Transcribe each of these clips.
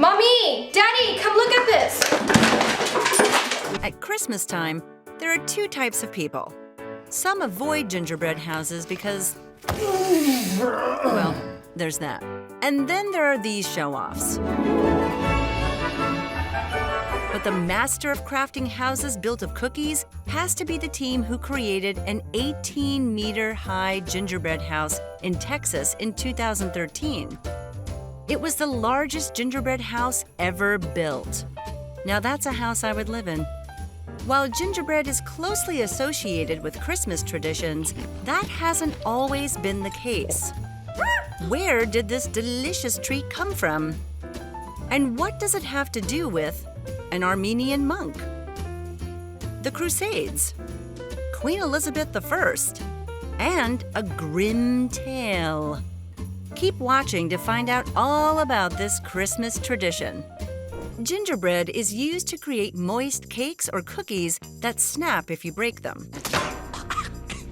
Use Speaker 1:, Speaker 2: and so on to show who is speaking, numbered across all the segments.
Speaker 1: Mommy! Daddy, come look at this!
Speaker 2: At Christmas time, there are two types of people. Some avoid gingerbread houses because, well, there's that. And then there are these show-offs. But the master of crafting houses built of cookies has to be the team who created an 18-meter-high gingerbread house in Texas in 2013. It was the largest gingerbread house ever built. Now that's a house I would live in. While gingerbread is closely associated with Christmas traditions, that hasn't always been the case. Where did this delicious treat come from? And what does it have to do with an Armenian monk, the Crusades, Queen Elizabeth I, and a Grimm tale? Keep watching to find out all about this Christmas tradition. Gingerbread is used to create moist cakes or cookies that snap if you break them.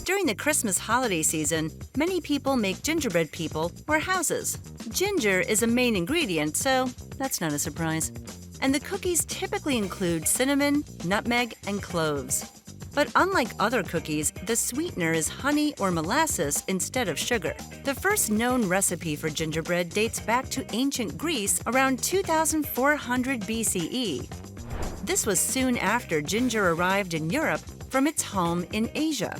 Speaker 2: During the Christmas holiday season, many people make gingerbread people or houses. Ginger is a main ingredient, so that's not a surprise. And the cookies typically include cinnamon, nutmeg, and cloves. But unlike other cookies, the sweetener is honey or molasses instead of sugar. The first known recipe for gingerbread dates back to ancient Greece around 2400 BCE. This was soon after ginger arrived in Europe from its home in Asia.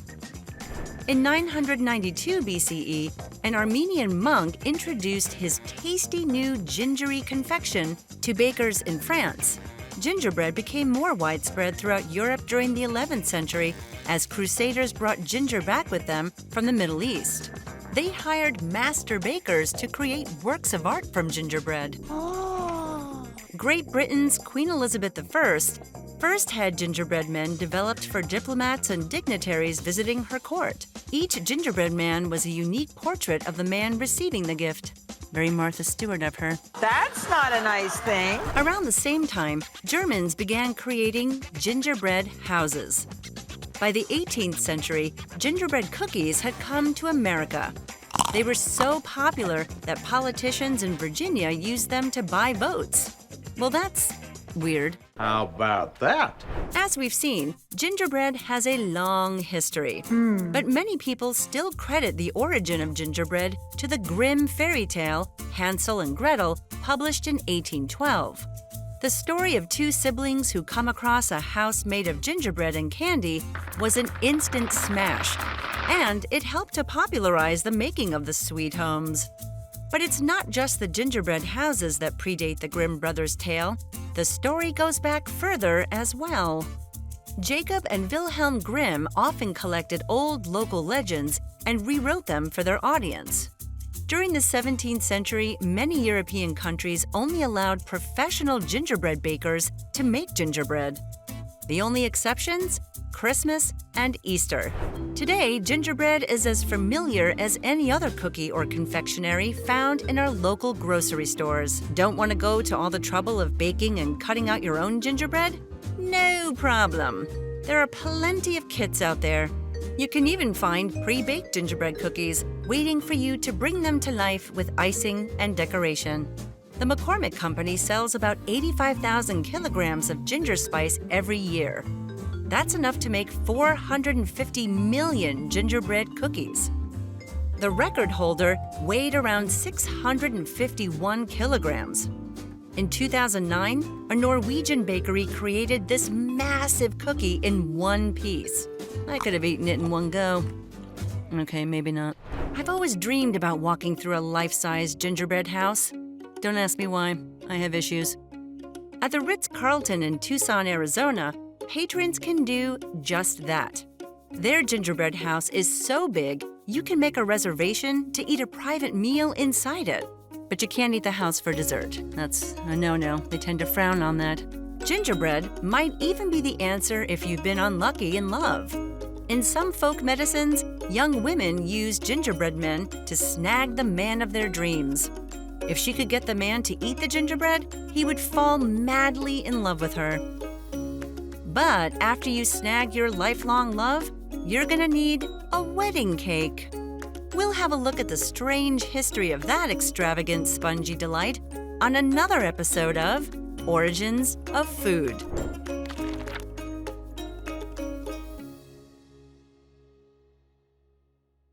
Speaker 2: In 992 BCE, an Armenian monk introduced his tasty new gingery confection to bakers in France. Gingerbread became more widespread throughout Europe during the 11th century as Crusaders brought ginger back with them from the Middle East. They hired master bakers to create works of art from gingerbread. Great Britain's Queen Elizabeth I first had gingerbread men developed for diplomats and dignitaries visiting her court. Each gingerbread man was a unique portrait of the man receiving the gift. Very Martha Stewart of her.
Speaker 3: That's not a nice thing.
Speaker 2: Around the same time, Germans began creating gingerbread houses. By the 18th century, gingerbread cookies had come to America. They were so popular that politicians in Virginia used them to buy votes. Well, that's weird.
Speaker 4: How about that?
Speaker 2: As we've seen, gingerbread has a long history. But many people still credit the origin of gingerbread to the Grimm fairy tale, Hansel and Gretel, published in 1812. The story of two siblings who come across a house made of gingerbread and candy was an instant smash, and it helped to popularize the making of the sweet homes. But it's not just the gingerbread houses that predate the Grimm brothers' tale. The story goes back further as well. Jacob and Wilhelm Grimm often collected old local legends and rewrote them for their audience. During the 17th century, many European countries only allowed professional gingerbread bakers to make gingerbread. The only exceptions? Christmas and Easter. Today, gingerbread is as familiar as any other cookie or confectionery found in our local grocery stores. Don't want to go to all the trouble of baking and cutting out your own gingerbread? No problem. There are plenty of kits out there. You can even find pre-baked gingerbread cookies waiting for you to bring them to life with icing and decoration. The McCormick Company sells about 85,000 kilograms of ginger spice every year. That's enough to make 450 million gingerbread cookies. The record holder weighed around 651 kilograms. In 2009, a Norwegian bakery created this massive cookie in one piece. I could have eaten it in one go. Okay, maybe not. I've always dreamed about walking through a life-size gingerbread house. Don't ask me why. I have issues. At the Ritz-Carlton in Tucson, Arizona, patrons can do just that. Their gingerbread house is so big, you can make a reservation to eat a private meal inside it. But you can't eat the house for dessert. That's a no-no. They tend to frown on that. Gingerbread might even be the answer if you've been unlucky in love. In some folk medicines, young women use gingerbread men to snag the man of their dreams. If she could get the man to eat the gingerbread, he would fall madly in love with her. But after you snag your lifelong love, you're gonna need a wedding cake. We'll have a look at the strange history of that extravagant, spongy delight on another episode of Origins of Food.